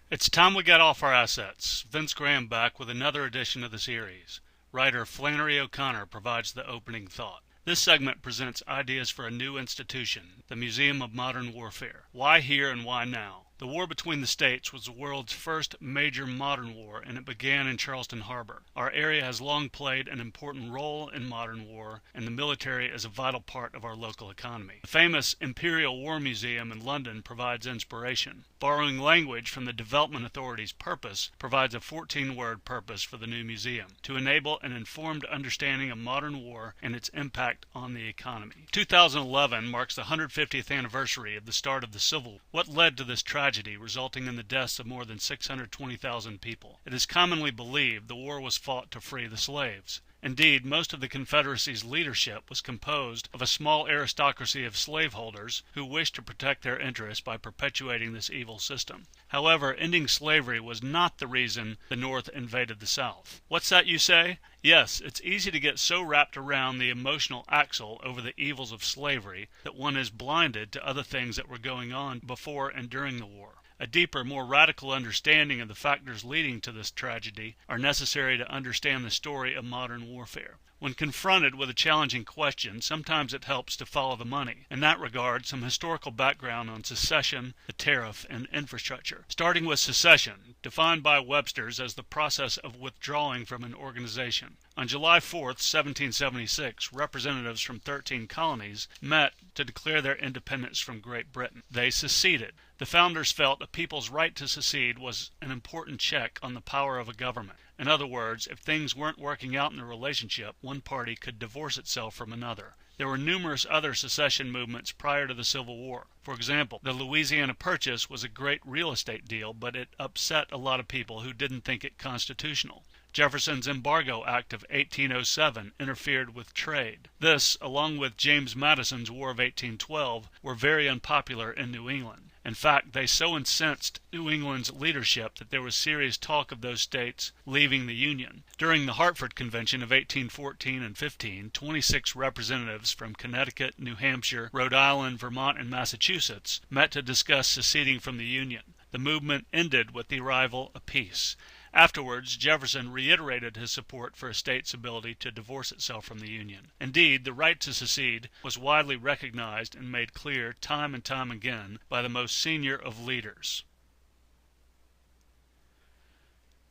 It's time we got off our assets. Vince Graham back with another edition of the series. Writer Flannery O'Connor provides the opening thought. This segment presents ideas for a new institution, the Museum of Modern Warfare. Why here and why now? The war between the states was the world's first major modern war, and it began in Charleston Harbor. Our area has long played an important role in modern war, and the military is a vital part of our local economy. The famous Imperial War Museum in London provides inspiration. Borrowing language from the Development Authority's purpose provides a 14-word purpose for the new museum, to enable an informed understanding of modern war and its impact on the economy. 2011 marks the 150th anniversary of the start of the Civil War. What led to this tragedy resulting in the deaths of more than 620,000 people? It is commonly believed the war was fought to free the slaves. Indeed, most of the Confederacy's leadership was composed of a small aristocracy of slaveholders who wished to protect their interests by perpetuating this evil system. However, ending slavery was not the reason the North invaded the South. What's that, you say? Yes, it's easy to get so wrapped around the emotional axle over the evils of slavery that one is blinded to other things that were going on before and during the war. A deeper, more radical understanding of the factors leading to this tragedy are necessary to understand the story of modern warfare. When confronted with a challenging question, sometimes it helps to follow the money. In that regard, some historical background on secession, the tariff, and infrastructure. Starting with secession, defined by Webster's as the process of withdrawing from an organization. On July 4, 1776, representatives from 13 colonies met to declare their independence from Great Britain. They seceded. The founders felt a people's right to secede was an important check on the power of a government. In other words, if things weren't working out in the relationship, one party could divorce itself from another. There were numerous other secession movements prior to the Civil War. For example, the Louisiana Purchase was a great real estate deal, but it upset a lot of people who didn't think it constitutional. Jefferson's Embargo Act of 1807 interfered with trade. This, along with James Madison's War of 1812, were very unpopular in New England. In fact, they so incensed New England's leadership that there was serious talk of those states leaving the Union. During the Hartford Convention of 1814 and 15, 26 representatives from Connecticut, New Hampshire, Rhode Island, Vermont, and Massachusetts met to discuss seceding from the Union. The movement ended with the arrival of peace. Afterwards, Jefferson reiterated his support for a state's ability to divorce itself from the Union. Indeed, the right to secede was widely recognized and made clear time and time again by the most senior of leaders.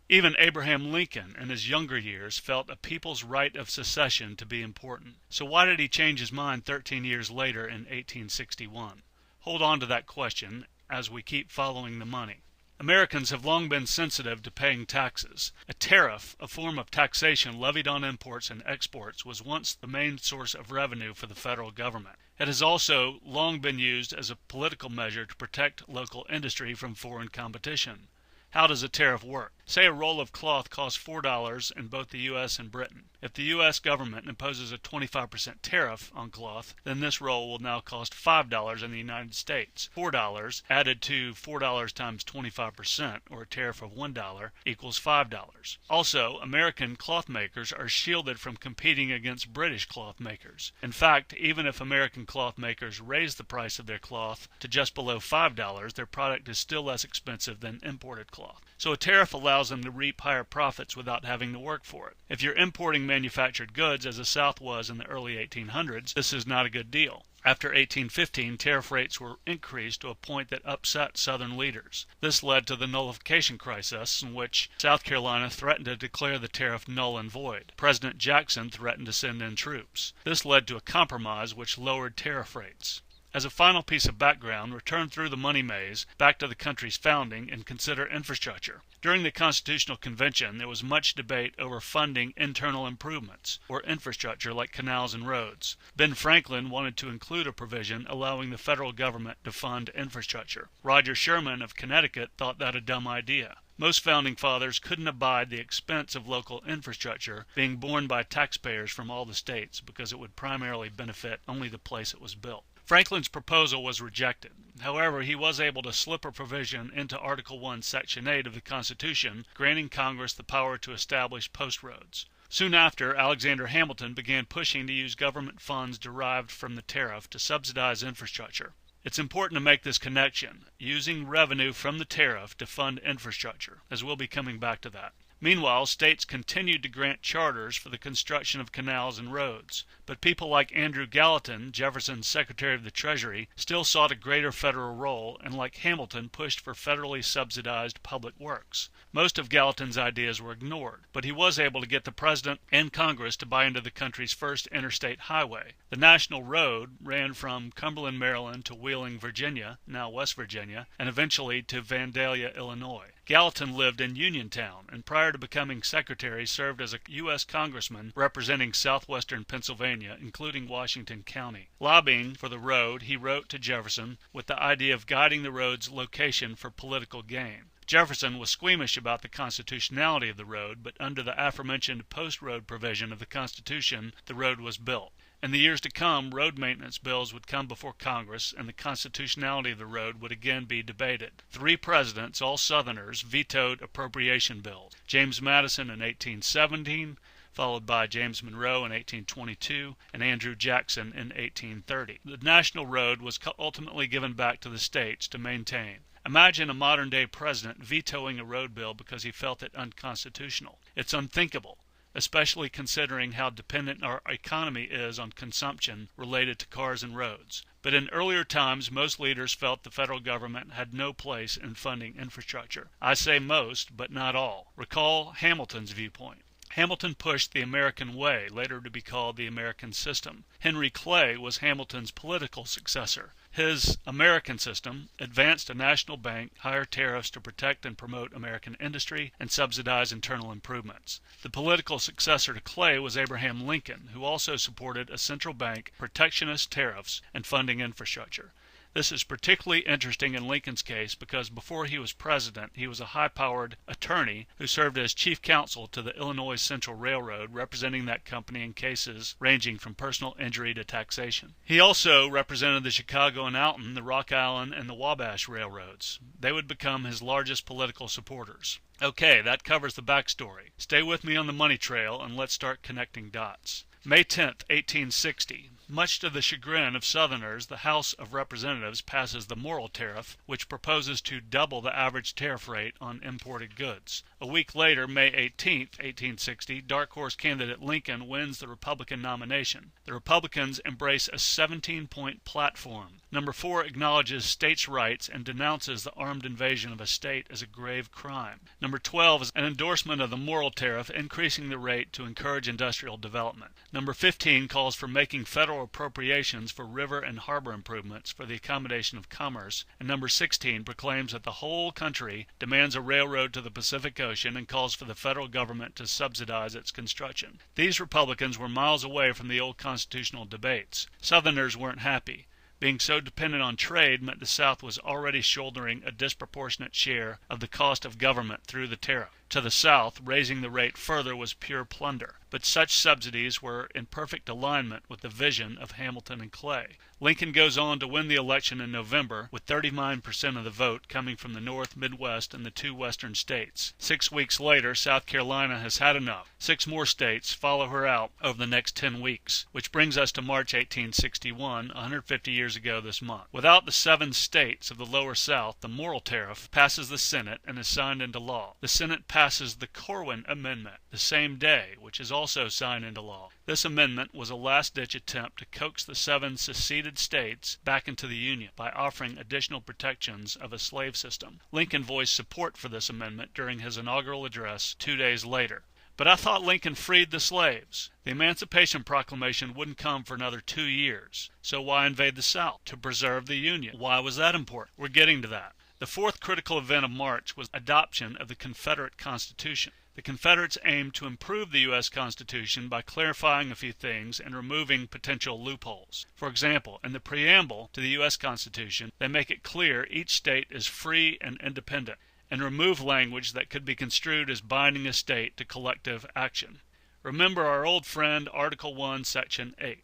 Even Abraham Lincoln, in his younger years, felt a people's right of secession to be important. So why did he change his mind 13 years later in 1861? Hold on to that question as we keep following the money. Americans have long been sensitive to paying taxes. A tariff, a form of taxation levied on imports and exports, was once the main source of revenue for the federal government. It has also long been used as a political measure to protect local industry from foreign competition. How does a tariff work? Say a roll of cloth costs $4 in both the U.S. and Britain. If the U.S. government imposes a 25% tariff on cloth, then this roll will now cost $5 in the United States. $4 added to $4 times 25%, or a tariff of $1, equals $5. Also, American cloth makers are shielded from competing against British cloth makers. In fact, even if American cloth makers raise the price of their cloth to just below $5, their product is still less expensive than imported cloth. So a tariff allows them to reap higher profits without having to work for it. If you're importing manufactured goods, as the South was in the early 1800s, this is not a good deal. After 1815, tariff rates were increased to a point that upset Southern leaders. This led to the Nullification Crisis, in which South Carolina threatened to declare the tariff null and void. President Jackson threatened to send in troops. This led to a compromise which lowered tariff rates. As a final piece of background, return through the money maze back to the country's founding and consider infrastructure. During the Constitutional Convention, there was much debate over funding internal improvements, or infrastructure like canals and roads. Ben Franklin wanted to include a provision allowing the federal government to fund infrastructure. Roger Sherman of Connecticut thought that a dumb idea. Most founding fathers couldn't abide the expense of local infrastructure being borne by taxpayers from all the states because it would primarily benefit only the place it was built. Franklin's proposal was rejected. However, he was able to slip a provision into Article 1, Section 8 of the Constitution, granting Congress the power to establish post roads. Soon after, Alexander Hamilton began pushing to use government funds derived from the tariff to subsidize infrastructure. It's important to make this connection, using revenue from the tariff to fund infrastructure, as we'll be coming back to that. Meanwhile, states continued to grant charters for the construction of canals and roads, but people like Andrew Gallatin, Jefferson's Secretary of the Treasury, still sought a greater federal role, and like Hamilton, pushed for federally subsidized public works. Most of Gallatin's ideas were ignored, but he was able to get the President and Congress to buy into the country's first interstate highway. The National Road ran from Cumberland, Maryland to Wheeling, Virginia, now West Virginia, and eventually to Vandalia, Illinois. Gallatin lived in Uniontown, and prior to becoming secretary served as a U.S. congressman representing southwestern Pennsylvania, including Washington County. Lobbying for the road, he wrote to Jefferson with the idea of guiding the road's location for political gain. Jefferson was squeamish about the constitutionality of the road, but under the aforementioned post-road provision of the Constitution, the road was built. In the years to come, road maintenance bills would come before Congress, and the constitutionality of the road would again be debated. 3 presidents, all Southerners, vetoed appropriation bills. James Madison in 1817, followed by James Monroe in 1822, and Andrew Jackson in 1830. The national road was ultimately given back to the states to maintain. Imagine a modern-day president vetoing a road bill because he felt it unconstitutional. It's unthinkable, especially considering how dependent our economy is on consumption related to cars and roads. But in earlier times, most leaders felt the federal government had no place in funding infrastructure. I say most, but not all. Recall Hamilton's viewpoint. Hamilton pushed the American way, later to be called the American system. Henry Clay was Hamilton's political successor. His American system advanced a national bank, higher tariffs to protect and promote American industry, and subsidize internal improvements. The political successor to Clay was Abraham Lincoln, who also supported a central bank, protectionist tariffs, and funding infrastructure. This is particularly interesting in Lincoln's case because before he was president, he was a high-powered attorney who served as chief counsel to the Illinois Central Railroad, representing that company in cases ranging from personal injury to taxation. He also represented the Chicago and Alton, the Rock Island, and the Wabash Railroads. They would become his largest political supporters. Okay, that covers the backstory. Stay with me on the money trail and let's start connecting dots. May 10th, 1860. Much to the chagrin of Southerners, the House of Representatives passes the Morrill Tariff, which proposes to double the average tariff rate on imported goods. A week later, May 18, 1860, dark horse candidate Lincoln wins the Republican nomination. The Republicans embrace a 17-point platform. Number 4 acknowledges states' rights and denounces the armed invasion of a state as a grave crime. Number 12 is an endorsement of the Morrill Tariff, increasing the rate to encourage industrial development. Number 15 calls for making federal appropriations for river and harbor improvements for the accommodation of commerce, and number 16 proclaims that the whole country demands a railroad to the Pacific Ocean and calls for the federal government to subsidize its construction. These Republicans were miles away from the old constitutional debates. Southerners weren't happy. Being so dependent on trade meant the South was already shouldering a disproportionate share of the cost of government through the tariff. To the South, raising the rate further was pure plunder, but such subsidies were in perfect alignment with the vision of Hamilton and Clay. Lincoln goes on to win the election in November, with 39% of the vote coming from the North, Midwest, and the 2 western states. 6 weeks later, South Carolina has had enough. 6 more states follow her out over the next 10 weeks, which brings us to March 1861, 150 years ago this month. Without the 7 states of the Lower South, the Morrill Tariff passes the Senate and is signed into law. The Senate passes the Corwin Amendment the same day, which is also signed into law. This amendment was a last-ditch attempt to coax the 7 seceded states back into the Union by offering additional protections of a slave system. Lincoln voiced support for this amendment during his inaugural address 2 days later. But I thought Lincoln freed the slaves. The Emancipation Proclamation wouldn't come for another 2 years. So why invade the South? To preserve the Union. Why was that important? We're getting to that. The 4th critical event of March was adoption of the Confederate Constitution. The Confederates aimed to improve the U.S. Constitution by clarifying a few things and removing potential loopholes. For example, in the preamble to the U.S. Constitution, they make it clear each state is free and independent, and remove language that could be construed as binding a state to collective action. Remember our old friend Article 1, Section 8.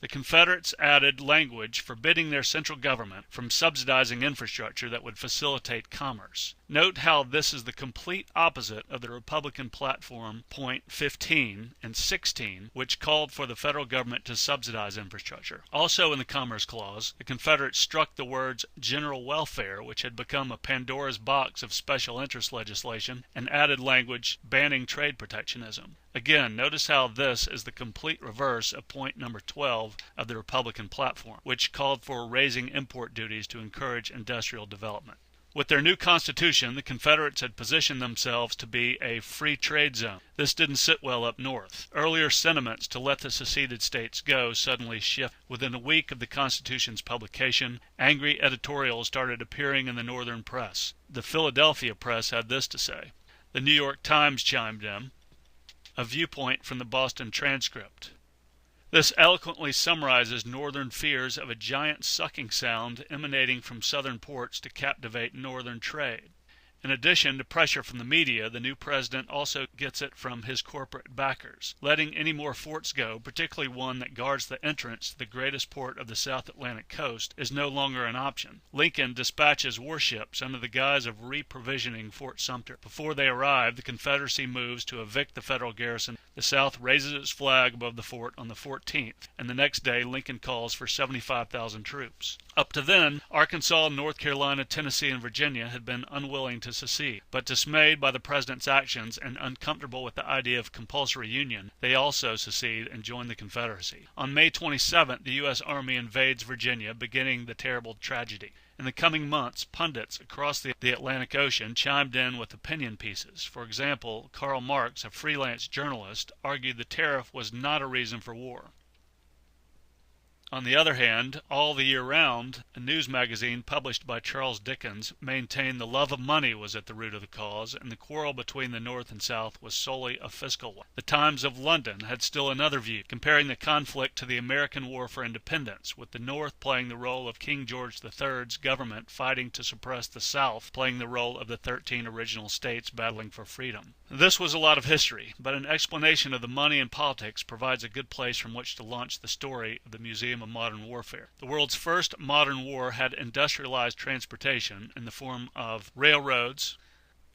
The The Confederates added language forbidding their central government from subsidizing infrastructure that would facilitate commerce. Note how this is the complete opposite of the Republican platform point 15 and 16, which called for the federal government to subsidize infrastructure. Also in the Commerce Clause, the Confederates struck the words general welfare, which had become a Pandora's box of special interest legislation, and added language banning trade protectionism. Again, notice how this is the complete reverse of point number 12 of the Republican platform, which called for raising import duties to encourage industrial development. With their new Constitution, the Confederates had positioned themselves to be a free trade zone. This didn't sit well up north. Earlier sentiments to let the seceded states go suddenly shifted. Within a week of the Constitution's publication, angry editorials started appearing in the northern press. The Philadelphia press had this to say. The New York Times chimed in, a viewpoint from the Boston Transcript. This eloquently summarizes northern fears of a giant sucking sound emanating from southern ports to captivate northern trade. In addition to pressure from the media, the new president also gets it from his corporate backers. Letting any more forts go, particularly one that guards the entrance to the greatest port of the South Atlantic coast, is no longer an option. Lincoln dispatches warships under the guise of reprovisioning Fort Sumter. Before they arrive, the Confederacy moves to evict the federal garrison. The South raises its flag above the fort on the 14th, and the next day Lincoln calls for 75,000 troops. Up to then, Arkansas, North Carolina, Tennessee, and Virginia had been unwilling to secede, but dismayed by the president's actions and uncomfortable with the idea of compulsory union, they also secede and join the Confederacy. On May 27th, the U.S. Army invades Virginia, beginning the terrible tragedy. In the coming months, pundits across the Atlantic Ocean chimed in with opinion pieces. For example, Karl Marx, a freelance journalist, argued the tariff was not a reason for war. On the other hand, All the Year Round, a news magazine published by Charles Dickens, maintained the love of money was at the root of the cause, and the quarrel between the North and South was solely a fiscal one. The Times of London had still another view, comparing the conflict to the American War for Independence, with the North playing the role of King George III's government fighting to suppress the South, playing the role of the 13 original states battling for freedom. This was a lot of history, but an explanation of the money and politics provides a good place from which to launch the story of the Museum of Modern Warfare. The world's first modern war had industrialized transportation in the form of railroads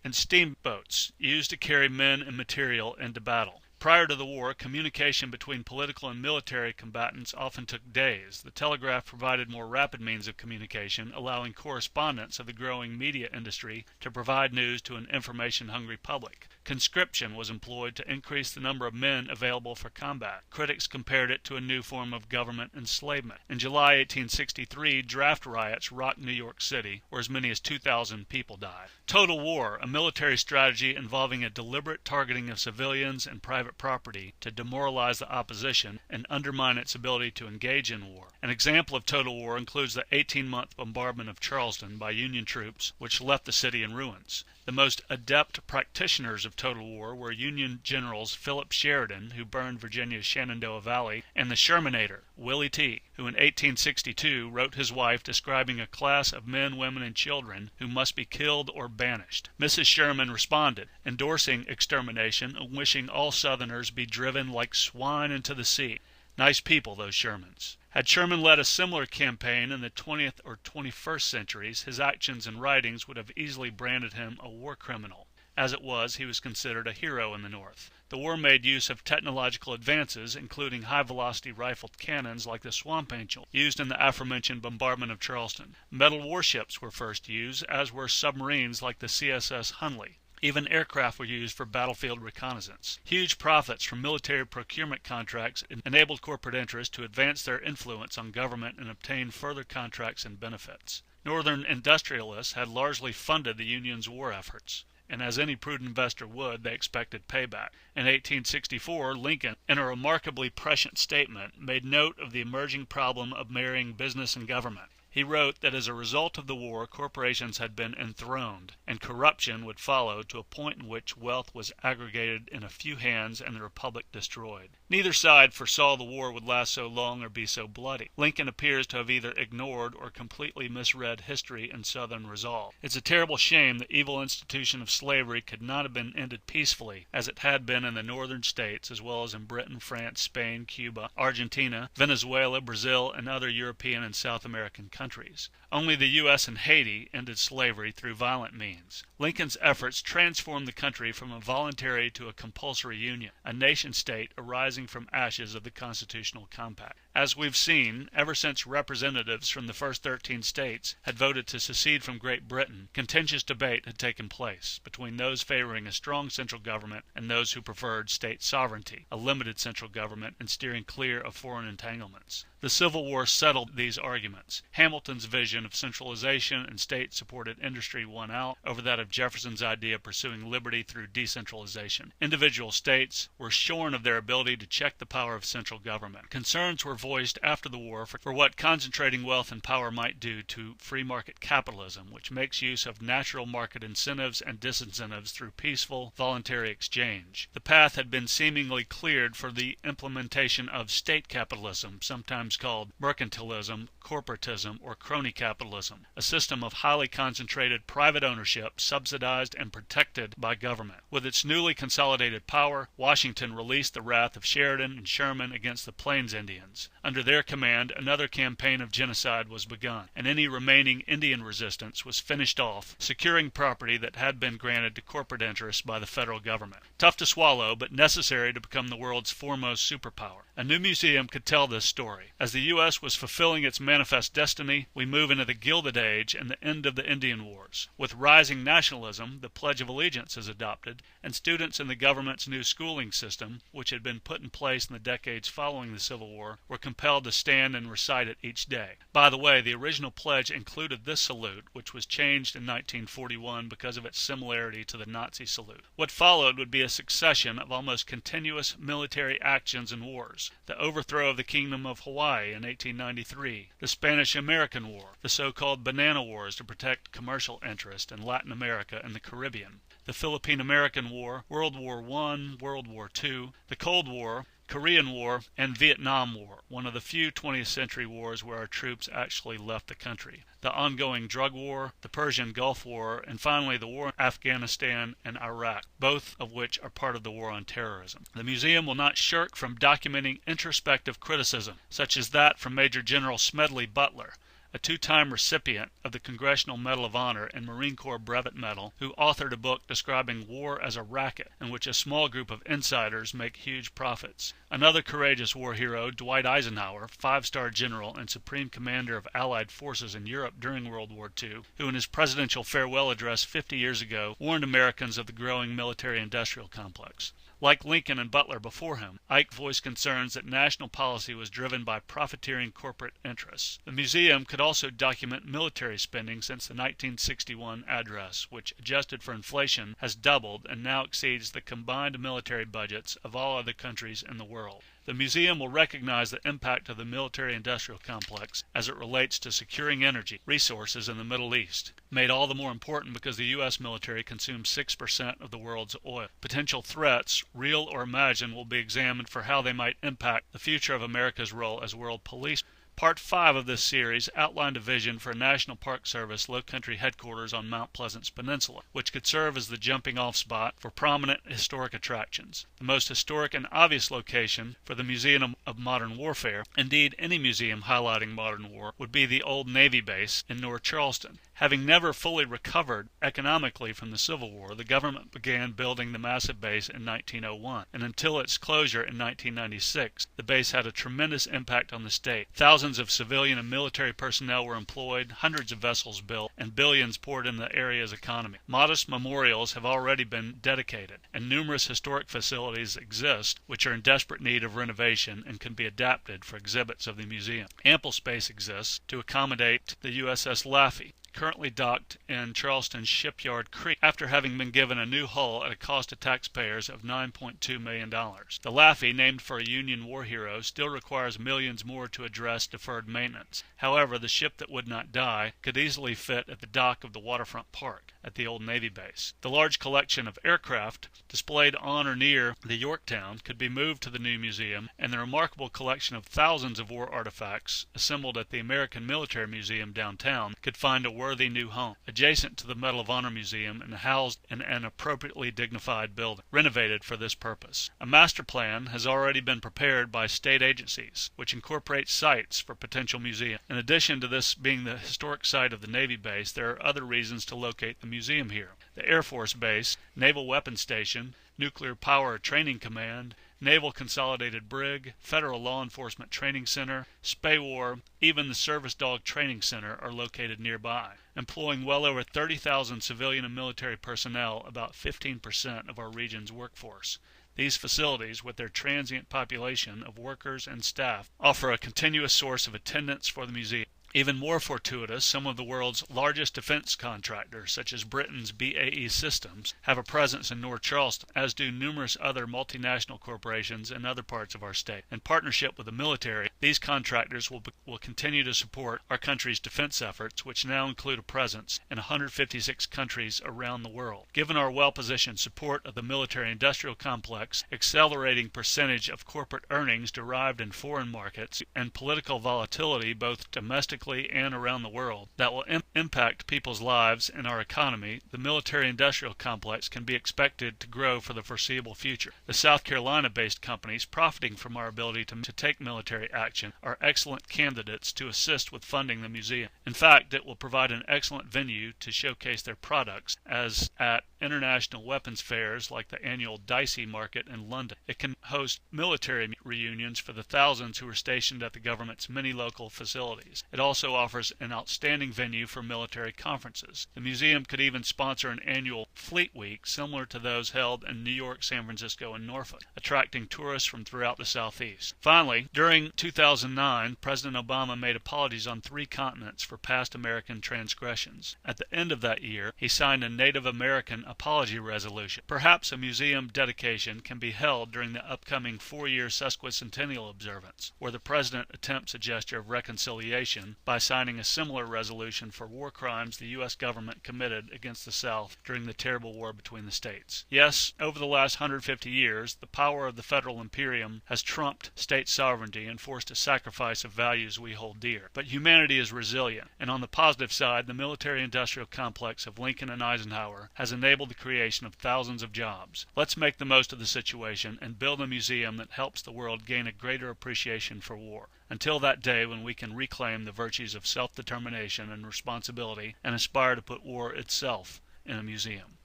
and steamboats used to carry men and material into battle. Prior to the war, communication between political and military combatants often took days. The telegraph provided more rapid means of communication, allowing correspondents of the growing media industry to provide news to an information-hungry public. Conscription was employed to increase the number of men available for combat. Critics compared it to a new form of government enslavement. In July 1863, draft riots rocked New York City, where as many as 2,000 people died. Total war, a military strategy involving a deliberate targeting of civilians and private property to demoralize the opposition and undermine its ability to engage in war. An example of total war includes the 18-month bombardment of Charleston by Union troops, which left the city in ruins. The most adept practitioners of total war were Union generals Philip Sheridan, who burned Virginia's Shenandoah Valley, and the Shermanator, Willie T., who in 1862 wrote his wife describing a class of men, women, and children who must be killed or banished. Mrs. Sherman responded, endorsing extermination and wishing all Southerners be driven like swine into the sea. Nice people, those Shermans. Had Sherman led a similar campaign in the 20th or 21st centuries, his actions and writings would have easily branded him a war criminal. As it was, he was considered a hero in the North. The war made use of technological advances, including high-velocity rifled cannons like the Swamp Angel, used in the aforementioned bombardment of Charleston. Metal warships were first used, as were submarines like the CSS Hunley. Even aircraft were used for battlefield reconnaissance. Huge profits from military procurement contracts enabled corporate interests to advance their influence on government and obtain further contracts and benefits. Northern industrialists had largely funded the Union's war efforts, and as any prudent investor would, they expected payback. In 1864, Lincoln, in a remarkably prescient statement, made note of the emerging problem of marrying business and government. He wrote that as a result of the war, corporations had been enthroned, and corruption would follow to a point in which wealth was aggregated in a few hands and the republic destroyed. Neither side foresaw the war would last so long or be so bloody. Lincoln appears to have either ignored or completely misread history and Southern resolve. It's a terrible shame the evil institution of slavery could not have been ended peacefully, as it had been in the northern states, as well as in Britain, France, Spain, Cuba, Argentina, Venezuela, Brazil, and other European and South American countries. Only the U.S. and Haiti ended slavery through violent means. Lincoln's efforts transformed the country from a voluntary to a compulsory union, a nation-state arising from ashes of the Constitutional Compact. As we've seen, ever since representatives from the first 13 states had voted to secede from Great Britain, contentious debate had taken place between those favoring a strong central government and those who preferred state sovereignty, a limited central government, and steering clear of foreign entanglements. The Civil War settled these arguments. Hamilton's vision of centralization and state-supported industry won out over that of Jefferson's idea of pursuing liberty through decentralization. Individual states were shorn of their ability to check the power of central government. Concerns were voiced after the war for what concentrating wealth and power might do to free market capitalism, which makes use of natural market incentives and disincentives through peaceful, voluntary exchange. The path had been seemingly cleared for the implementation of state capitalism, sometimes called mercantilism, corporatism, or crony capitalism, a system of highly concentrated private ownership subsidized and protected by government. With its newly consolidated power, Washington released the wrath of Sheridan and Sherman against the Plains Indians. Under their command, another campaign of genocide was begun, and any remaining Indian resistance was finished off, securing property that had been granted to corporate interests by the federal government. Tough to swallow, but necessary to become the world's foremost superpower. A new museum could tell this story. As the U.S. was fulfilling its manifest destiny, we move into the Gilded Age and the end of the Indian Wars. With rising nationalism, the Pledge of Allegiance is adopted, and students in the government's new schooling system, which had been put in place in the decades following the Civil War, were compelled to stand and recite it each day. By the way, the original pledge included this salute, which was changed in 1941 because of its similarity to the Nazi salute. What followed would be a succession of almost continuous military actions and wars. The overthrow of the Kingdom of Hawaii in 1893, the Spanish-American War, the so-called Banana Wars to protect commercial interest in Latin America and the Caribbean, the Philippine-American War, World War I, World War II, the Cold War, Korean War, and Vietnam War, one of the few 20th century wars where our troops actually left the country, the ongoing drug war, the Persian Gulf War, and finally the war in Afghanistan and Iraq, both of which are part of the war on terrorism. The museum will not shirk from documenting introspective criticism, such as that from Major General Smedley Butler, a two-time recipient of the Congressional Medal of Honor and Marine Corps Brevet Medal, who authored a book describing war as a racket in which a small group of insiders make huge profits. Another courageous war hero, Dwight Eisenhower, five-star general and supreme commander of Allied forces in Europe during World War II, who in his presidential farewell address 50 years ago warned Americans of the growing military-industrial complex. Like Lincoln and Butler before him, Ike voiced concerns that national policy was driven by profiteering corporate interests. The museum could also document military spending since the 1961 address, which, adjusted for inflation, has doubled and now exceeds the combined military budgets of all other countries in the world. The museum will recognize the impact of the military-industrial complex as it relates to securing energy resources in the Middle East, made all the more important because the U.S. military consumes 6% of the world's oil. Potential threats, real or imagined, will be examined for how they might impact the future of America's role as world police. Part 5 of this series outlined a vision for a National Park Service low-country headquarters on Mount Pleasant's peninsula, which could serve as the jumping-off spot for prominent historic attractions. The most historic and obvious location for the Museum of Modern Warfare, indeed any museum highlighting modern war, would be the old Navy base in North Charleston. Having never fully recovered economically from the Civil War, the government began building the massive base in 1901, and until its closure in 1996, the base had a tremendous impact on the state. Thousands of civilian and military personnel were employed, hundreds of vessels built, and billions poured into the area's economy. Modest memorials have already been dedicated, and numerous historic facilities exist which are in desperate need of renovation and can be adapted for exhibits of the museum. Ample space exists to accommodate the USS Laffey, currently docked in Charleston's Shipyard Creek after having been given a new hull at a cost to taxpayers of $9.2 million. The Laffey, named for a Union war hero, still requires millions more to address deferred maintenance. However, the ship that would not die could easily fit at the dock of the Waterfront Park at the old Navy base. The large collection of aircraft displayed on or near the Yorktown could be moved to the new museum, and the remarkable collection of thousands of war artifacts assembled at the American Military Museum downtown could find a worthy new home, adjacent to the Medal of Honor Museum and housed in an appropriately dignified building, renovated for this purpose. A master plan has already been prepared by state agencies, which incorporates sites for potential museums. In addition to this being the historic site of the Navy base, there are other reasons to locate the museum here. The Air Force Base, Naval Weapons Station, Nuclear Power Training Command, Naval Consolidated Brig, Federal Law Enforcement Training Center, SPAWAR, even the Service Dog Training Center are located nearby. Employing well over 30,000 civilian and military personnel, about 15% of our region's workforce. These facilities, with their transient population of workers and staff, offer a continuous source of attendance for the museum. Even more fortuitous, some of the world's largest defense contractors, such as Britain's BAE Systems, have a presence in North Charleston, as do numerous other multinational corporations in other parts of our state. In partnership with the military, these contractors will continue to support our country's defense efforts, which now include a presence in 156 countries around the world. Given our well-positioned support of the military-industrial complex, accelerating percentage of corporate earnings derived in foreign markets, and political volatility both domestically and around the world that will impact people's lives and our economy, the military-industrial complex can be expected to grow for the foreseeable future. The South Carolina-based companies profiting from our ability to take military action are excellent candidates to assist with funding the museum. In fact, it will provide an excellent venue to showcase their products, as at international weapons fairs like the annual Dicey Market in London. It can host military reunions for the thousands who are stationed at the government's many local facilities. It also offers an outstanding venue for military conferences. The museum could even sponsor an annual Fleet Week similar to those held in New York, San Francisco, and Norfolk, attracting tourists from throughout the Southeast. Finally, during 2009, President Obama made apologies on 3 continents for past American transgressions. At the end of that year, he signed a Native American apology resolution. Perhaps a museum dedication can be held during the upcoming 4-year sesquicentennial observance, where the President attempts a gesture of reconciliation by signing a similar resolution for war crimes the U.S. government committed against the South during the terrible war between the states. Yes, over the last 150 years, the power of the federal imperium has trumped state sovereignty and forced a sacrifice of values we hold dear. But humanity is resilient, and on the positive side, the military-industrial complex of Lincoln and Eisenhower has enabled the creation of thousands of jobs. Let's make the most of the situation and build a museum that helps the world gain a greater appreciation for war. Until that day when we can reclaim the virtues of self-determination and responsibility and aspire to put war itself in a museum.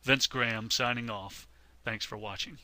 Vince Graham signing off. Thanks for watching.